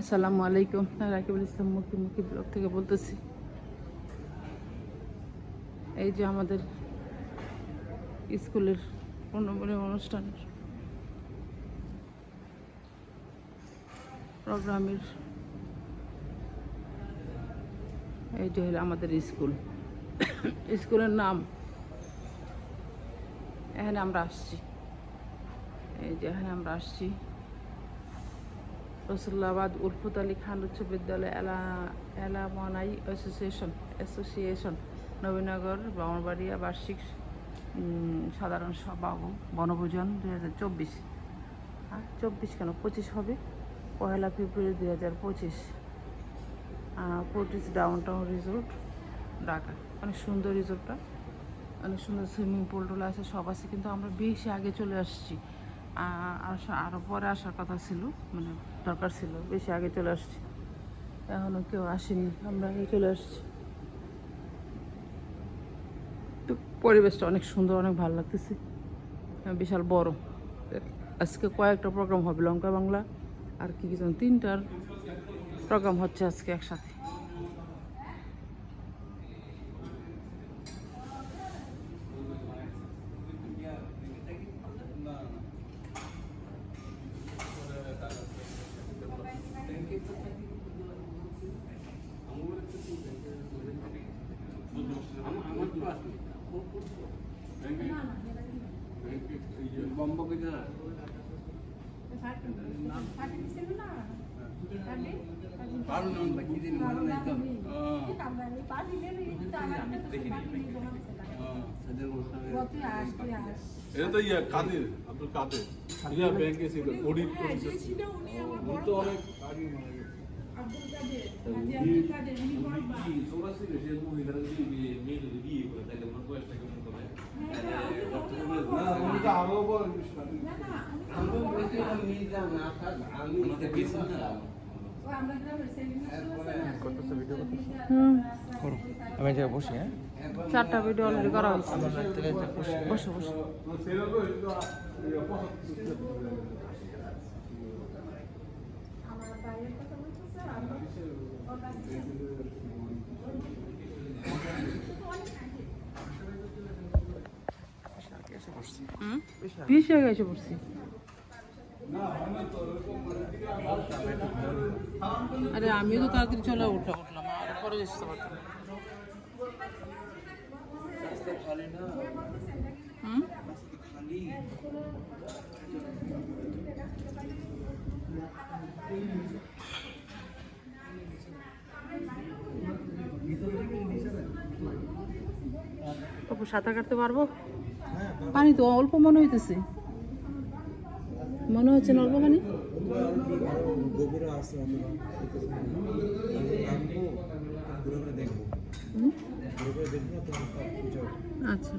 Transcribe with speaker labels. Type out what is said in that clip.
Speaker 1: আসসালামু আলাইকুম। রাকিবুল ইসলাম মুখী ব্লগ থেকে বলতেছি। এই যে আমাদের স্কুলের পূর্ণবর্ষের অনুষ্ঠানের প্রোগ্রামের এই যে হলো আমাদের স্কুল। স্কুলের নাম এখানে আমরা আসছি। এই যে এখানে আমরা আসছি রসুল্লাবাদ উলফুত আলী খান উচ্চ বিদ্যালয় এলামনাই অ্যাসোসিয়েশন নবীনগর ব্রাহ্মণবাড়িয়া বার্ষিক সাধারণ সভা ও বনভোজন 2024। 24 কেন 25 হবে, 1 ফেব্রুয়ারি 2025। পোর্টিস ডাউনটাউন রিসোর্ট ঢাকা। অনেক সুন্দর রিসোর্টটা, অনেক সুন্দর সুইমিং পুল টুল আছে, সব আছে। কিন্তু আমরা বেশি আগে চলে আসছি, আরও পরে আসার কথা ছিল, মানে দরকার ছিল, বেশি আগে চলে আসছি। এখনও কেউ আসেনি, আমরা আগে চলে আসছি। তো পরিবেশটা অনেক সুন্দর, অনেক ভালো লাগতেছে, বিশাল বড়। আজকে কয়েকটা প্রোগ্রাম হবে, লঙ্কা বাংলা আর কি যেন 3টার প্রোগ্রাম হচ্ছে আজকে একসাথে।
Speaker 2: এটা তো ইয়া কাদের, আব্দুল কাদের, ইয়া ব্যাংকে ছিল, অডিট করেছে। উনি তো অনেক আগে মারা গেছে। আব্দুল কাদের উনি বাবা তোরা ছিল সে মহিলারা যদি মেয়েদের বিয়ে করে তাহলে ওর বয়সটা কেমন হবে? না উনি তো আরো বড় বিষয়। না না আমি বলছি আমি যাও না আমি আমাদের কিছু না। ও আমরা গ্রামের সেলিব্রেশন করতেছে, ভিডিও করতেছে। করো, আমি যা বসি। হ্যাঁ
Speaker 1: 4টা ভিডিও অলরেডি করা হয়েছে। বসো বসো। বেশি আগে এসে পড়ছি। আরে আমিও তো তাড়াতাড়ি চলে উঠলাম, আর পরে যেতে পারতাম। সাঁতার কাটতে পারবো? পানি তো অল্প মনে হইতেছে, মনে হচ্ছে না অল্প পানি। আচ্ছা